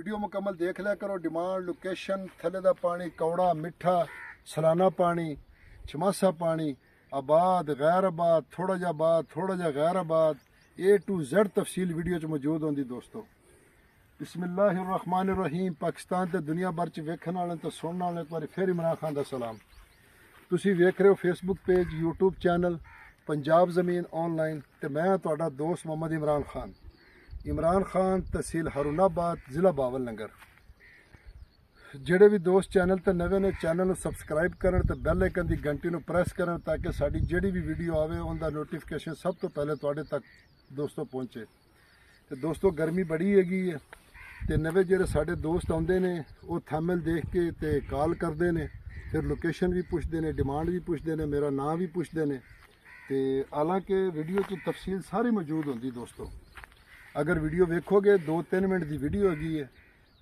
Video मुकम्मल देख लिया करो। डिमांड, लोकेशन, थले दा पानी कौड़ा मिठा, सलाना पानी, चमासा पानी, आबाद गैर आबाद, थोड़ा जा आबाद, थोड़ा जा गैर आबाद, A to Z तफसील वीडियो च मौजूद होंदी दोस्तों। बिस्मिल्लाहिर्रहमानिर्रहीम। पाकिस्तान ते दुनिया भर च वेखण वाले ते सुनने वाले एक बार फिर इमरान खान दा सलाम। तुसी वेख रहे हो Facebook page, YouTube channel Punjab ज़मीन ऑनलाइन ते मैं तुहाडा दोस्त मोहम्मद इमरान खान। इमरान खान तहसील हरुणाबाद, ज़िला बावल नगर। ਜਿਹੜੇ ਵੀ ਦੋਸਤ ਚੈਨਲ ਤੇ ਨਵੇਂ ਨੇ ਚੈਨਲ ਨੂੰ ਸਬਸਕ੍ਰਾਈਬ ਕਰਨ ਤੇ ਬੈਲ ਆਈਕਨ ਦੀ ਘੰਟੀ ਨੂੰ ਪ੍ਰੈਸ ਕਰਨ ਤਾਂ ਕਿ ਸਾਡੀ ਜਿਹੜੀ ਵੀ ਵੀਡੀਓ ਆਵੇ ਉਹਦਾ ਨੋਟੀਫਿਕੇਸ਼ਨ ਸਭ ਤੋਂ ਪਹਿਲੇ ਤੁਹਾਡੇ ਤੱਕ ਦੋਸਤੋ ਪਹੁੰਚੇ। ਤੇ ਦੋਸਤੋ ਗਰਮੀ ਬੜੀ ਹੈਗੀ ਹੈ ਤੇ ਨਵੇਂ ਜਿਹੜੇ ਸਾਡੇ ਦੋਸਤ ਆਉਂਦੇ ਨੇ ਉਹ ਥੰਬਨੇਲ ਦੇਖ ਕੇ ਤੇ ਕਾਲ ਕਰਦੇ ਨੇ, ਫਿਰ ਲੋਕੇਸ਼ਨ ਵੀ ਪੁੱਛਦੇ ਨੇ, ਡਿਮਾਂਡ ਵੀ ਪੁੱਛਦੇ ਨੇ, ਮੇਰਾ ਨਾਮ ਵੀ ਪੁੱਛਦੇ ਨੇ। ਤੇ ਹਾਲਾਂਕਿ ਵੀਡੀਓ 'ਚ ਤਫਸੀਲ ਸਾਰੀ ਮੌਜੂਦ ਹੁੰਦੀ ਦੋਸਤੋ। ਅਗਰ ਵੀਡੀਓ ਵੇਖੋਗੇ 2-3 ਮਿੰਟ ਦੀ ਵੀਡੀਓ ਹੈਗੀ ਹੈ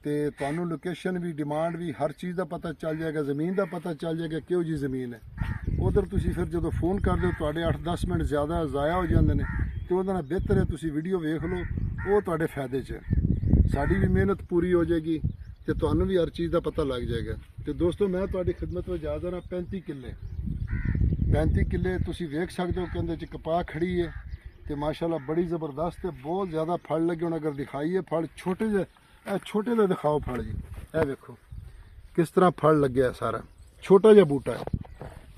ਤੇ ਤੁਹਾਨੂੰ ਲੋਕੇਸ਼ਨ ਵੀ, ਡਿਮਾਂਡ ਵੀ, ਹਰ ਚੀਜ਼ ਦਾ ਪਤਾ ਚੱਲ ਜਾਏਗਾ, ਜ਼ਮੀਨ ਦਾ ਪਤਾ ਚੱਲ ਜਾਏਗਾ ਕਿਹੋ ਜਿਹੀ ਜ਼ਮੀਨ ਹੈ। ਉਧਰ ਤੁਸੀਂ ਫਿਰ ਜਦੋਂ ਫੋਨ ਕਰਦੇ ਹੋ ਤੁਹਾਡੇ 8-10 ਮਿੰਟ ਜ਼ਿਆਦਾ ਜ਼ਾਇਆ ਹੋ ਜਾਂਦੇ ਨੇ ਤੇ ਉਹਦੇ ਨਾਲ ਬਿਹਤਰ ਹੈ ਤੁਸੀਂ ਵੀਡੀਓ ਵੇਖ ਲਓ, ਉਹ ਤੁਹਾਡੇ ਫਾਇਦੇ 'ਚ ਹੈ। ਸਾਡੀ ਵੀ ਮਿਹਨਤ ਪੂਰੀ ਹੋ ਜਾਏਗੀ ਤੇ ਤੁਹਾਨੂੰ ਵੀ ਹਰ ਚੀਜ਼ ਦਾ ਪਤਾ ਲੱਗ ਜਾਏਗਾ। ਤੇ ਦੋਸਤੋ ਮੈਂ ਤੁਹਾਡੀ ਖਿਦਮਤ ਵਿੱਚ ਹਾਜ਼ਰ ਹਾਂ। 35 ਕਿੱਲੇ ਤੁਸੀਂ ਵੇਖ ਸਕਦੇ ਹੋ ਕਿ ਇਹਦੇ 'ਚ ਕਪਾਹ ਖੜੀ ਹੈ ਤੇ ਮਾਸ਼ਾਅੱਲਾ ਬੜੀ ਜ਼ਬਰਦਸਤ ਹੈ, ਬਹੁਤ ਜ਼ਿਆਦਾ ਫਲ ਲੱਗੇ ਹੁਣ। ਅਗਰ ਦਿਖਾਈਏ ਫਲ ਛੋਟੇ ਜਿਹੇ, ਇਹ ਛੋਟੇ ਦਾ ਦਿਖਾਓ ਫਲ ਜੀ, ਇਹ ਵੇਖੋ ਕਿਸ ਤਰ੍ਹਾਂ ਫਲ ਲੱਗਿਆ, ਸਾਰਾ ਛੋਟਾ ਜਿਹਾ ਬੂਟਾ ਹੈ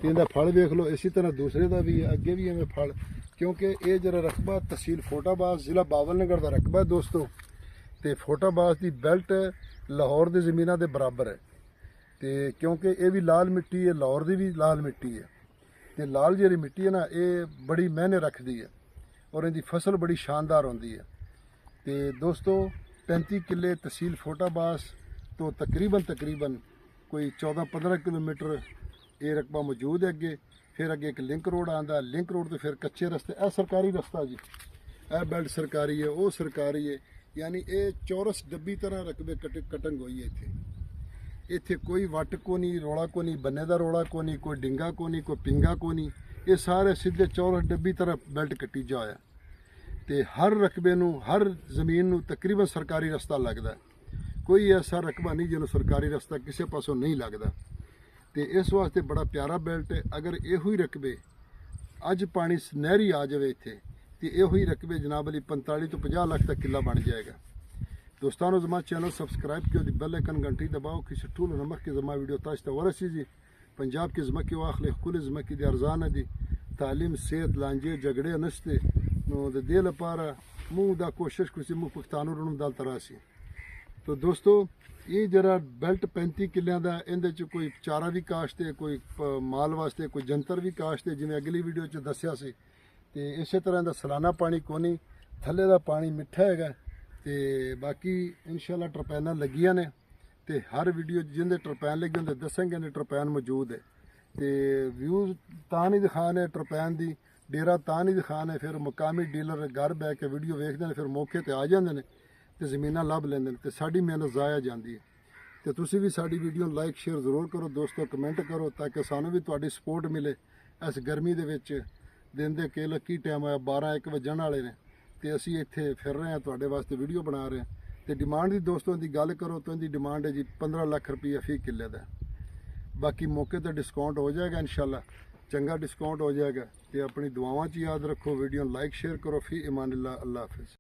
ਤੇ ਇਹਦਾ ਫਲ ਵੇਖ ਲਓ। ਇਸੇ ਤਰ੍ਹਾਂ ਦੂਸਰੇ ਦਾ ਵੀ ਹੈ, ਅੱਗੇ ਵੀ ਐਵੇਂ ਫਲ, ਕਿਉਂਕਿ ਇਹ ਜਿਹੜਾ ਰਕਬਾ ਤਹਿਸੀਲ ਫੋਟਾਬਾਜ਼, ਜ਼ਿਲ੍ਹਾ ਬਾਵਲ ਨਗਰ ਦਾ ਰਕਬਾ ਦੋਸਤੋ। ਤੇ ਫੋਟਾਬਾਜ਼ ਦੀ ਬੈਲਟ ਲਾਹੌਰ ਦੀ ਜ਼ਮੀਨਾਂ ਦੇ ਬਰਾਬਰ ਹੈ ਤੇ ਕਿਉਂਕਿ ਇਹ ਵੀ ਲਾਲ ਮਿੱਟੀ ਹੈ, ਲਾਹੌਰ ਦੀ ਵੀ ਲਾਲ ਮਿੱਟੀ ਹੈ ਤੇ ਲਾਲ ਜਿਹੜੀ ਮਿੱਟੀ ਹੈ ਨਾ ਇਹ ਬੜੀ ਮਾਇਨੇ ਰੱਖਦੀ ਹੈ ਔਰ ਇਹਦੀ ਫਸਲ ਬੜੀ ਸ਼ਾਨਦਾਰ ਹੁੰਦੀ ਹੈ। ਤੇ ਦੋਸਤੋ 35 ਕਿੱਲੇ ਤਹਿਸੀਲ ਫੋਟਾਬਾਜ਼ ਤੋਂ ਤਕਰੀਬਨ ਕੋਈ 14-15 ਕਿਲੋਮੀਟਰ ਇਹ ਰਕਬਾ ਮੌਜੂਦ ਹੈ। ਅੱਗੇ ਫਿਰ ਅੱਗੇ ਇੱਕ ਲਿੰਕ ਰੋਡ ਆਉਂਦਾ, ਲਿੰਕ ਰੋਡ ਤੋਂ ਫਿਰ ਕੱਚੇ ਰਸਤੇ। ਇਹ ਸਰਕਾਰੀ ਰਸਤਾ ਜੀ, ਇਹ ਬੈਲਟ ਸਰਕਾਰੀ ਹੈ, ਉਹ ਸਰਕਾਰੀ ਹੈ, ਯਾਨੀ ਇਹ ਚੌਰਸ ਡੱਬੀ ਤਰ੍ਹਾਂ ਰਕਬੇ ਕਟਿੰਗ ਹੋਈ ਹੈ। ਇੱਥੇ ਕੋਈ ਵੱਟ ਕੋ ਨਹੀਂ, ਰੌਲਾ ਕੋ ਨਹੀਂ, ਬੰਨੇ ਦਾ ਰੌਲਾ ਕੋ ਨਹੀਂ, ਕੋਈ ਡਿੰਗਾ ਕੋ ਨਹੀਂ, ਕੋਈ ਪਿੰਗਾ ਕੋ ਨਹੀਂ, ਇਹ ਸਾਰੇ ਸਿੱਧੇ ਚੌਰਸ ਡੱਬੀ ਤਰ੍ਹਾਂ ਬੈਲਟ ਕੱਟੀ ਜਾ ਹੋਇਆ ਤੇ ਹਰ ਰਕਬੇ ਨੂੰ, ਹਰ ਜ਼ਮੀਨ ਨੂੰ ਤਕਰੀਬਨ ਸਰਕਾਰੀ ਰਸਤਾ ਲੱਗਦਾ। ਕੋਈ ਐਸਾ ਰਕਬਾ ਨਹੀਂ ਜਿਹਨੂੰ ਸਰਕਾਰੀ ਰਸਤਾ ਕਿਸੇ ਪਾਸੋਂ ਨਹੀਂ ਲੱਗਦਾ ਤੇ ਇਸ ਵਾਸਤੇ ਬੜਾ ਪਿਆਰਾ ਬੈਲਟ ਹੈ। ਅਗਰ ਇਹੋ ਹੀ ਰਕਬੇ ਅੱਜ ਪਾਣੀ ਨਹਿਰੀ ਆ ਜਾਵੇ ਇੱਥੇ ਤੇ ਇਹੋ ਹੀ ਰਕਬੇ ਜਨਾਬ ਅਲੀ 45 ਤੋਂ 50 ਲੱਖ ਤੱਕ ਕਿੱਲਾ ਬਣ जाएगा। दोस्तों ज़मा चैनल सब्सक्राइब किया, बेल आइकन घंटी दबाओ कि टूल नमक के ज़मा वीडियो ताश वरसी जी पंजाब के ज़मा की वाखले कुल ज़मा की अरजान दी तालीम, सेहत, लांजे, झगड़े नस्ते दिल पारा मुँह दा कोशिश कुछ मुँह पुख्तानू रण दल तरासी। तो दोस्तों ये जरा बेल्ट 35 किलियां दा इहदे च कोई चारा भी काश्त है, कोई माल वास्ते कोई जंतर भी काश्त है, जिवें अगली वीडियो च दस्सिया सी। ते इसे तरह दा सालाना पानी कोनी, थल्ले दा पानी मिठा हैगा ਤੇ ਬਾਕੀ ਇਨਸ਼ਾਅੱਲਾ ਟਰਪੈਨਾਂ ਲੱਗੀਆਂ ਨੇ ਤੇ ਹਰ ਵੀਡੀਓ ਜਿੰਦੇ ਟਰਪੈਨ ਲੱਗੇ ਹੁੰਦੇ ਦੱਸਾਂਗੇ ਨੇ ਟਰਪੈਨ ਮੌਜੂਦ ਹੈ ਤੇ ਵਿਊਜ਼ ਤਾਂ ਨਹੀਂ ਦਿਖਾਣੇ ਟਰਪੈਨ ਦੀ, ਡੇਰਾ ਤਾਂ ਨਹੀਂ ਦਿਖਾਣੇ, ਫਿਰ ਮੁਕਾਮੀ ਡੀਲਰ ਘਰ ਬੈ ਕੇ ਵੀਡੀਓ ਵੇਖਦੇ ਨੇ, ਫਿਰ ਮੌਕੇ ਤੇ ਆ ਜਾਂਦੇ ਨੇ ਤੇ ਜ਼ਮੀਨਾਂ ਲੱਭ ਲੈਂਦੇ ਨੇ ਤੇ ਸਾਡੀ ਮਿਹਨਤ ਜ਼ਾਇਆ ਜਾਂਦੀ ਹੈ। ਤੇ ਤੁਸੀਂ ਵੀ ਸਾਡੀ ਵੀਡੀਓ ਨੂੰ ਲਾਈਕ ਸ਼ੇਅਰ ਜ਼ਰੂਰ ਕਰੋ ਦੋਸਤੋ, ਕਮੈਂਟ ਕਰੋ ਤਾਂ ਕਿ ਸਾਨੂੰ ਵੀ ਤੁਹਾਡੀ ਸਪੋਰਟ ਮਿਲੇ। ਇਸ ਗਰਮੀ ਦੇ ਵਿੱਚ ਦਿਨ ਦੇ ਕੇ ਲੱਕੀ ਟਾਈਮ ਆਇਆ 12-1 ਵਜਣ ਵਾਲੇ ਨੇ ਤੇ ਅਸੀਂ ਇੱਥੇ ਫਿਰ ਰਹੇ ਹਾਂ, ਤੁਹਾਡੇ ਵਾਸਤੇ ਵੀਡੀਓ ਬਣਾ ਰਹੇ ਹਾਂ। ਤੇ ਡਿਮਾਂਡ ਦੀ ਦੋਸਤੋਂ ਦੀ ਗੱਲ ਕਰੋ ਤਾਂ ਇਹਦੀ ਡਿਮਾਂਡ ਹੈ ਜੀ 15 ਲੱਖ ਰੁਪਏ ਫੀ ਕਿੱਲੇ ਦਾ। ਬਾਕੀ ਮੌਕੇ ਤੇ ਡਿਸਕਾਊਂਟ ਹੋ ਜਾਏਗਾ ਇਨਸ਼ਾਅੱਲਾ, ਚੰਗਾ ਡਿਸਕਾਊਂਟ ਹੋ ਜਾਏਗਾ। ਤੇ ਆਪਣੀ ਦੁਆਵਾਂ 'ਚ ਯਾਦ ਰੱਖੋ, ਵੀਡੀਓ ਨੂੰ ਲਾਈਕ ਸ਼ੇਅਰ ਕਰੋ। ਫੀ ਇਮਾਨਿल्लाह, अल्लाह हाफिज़।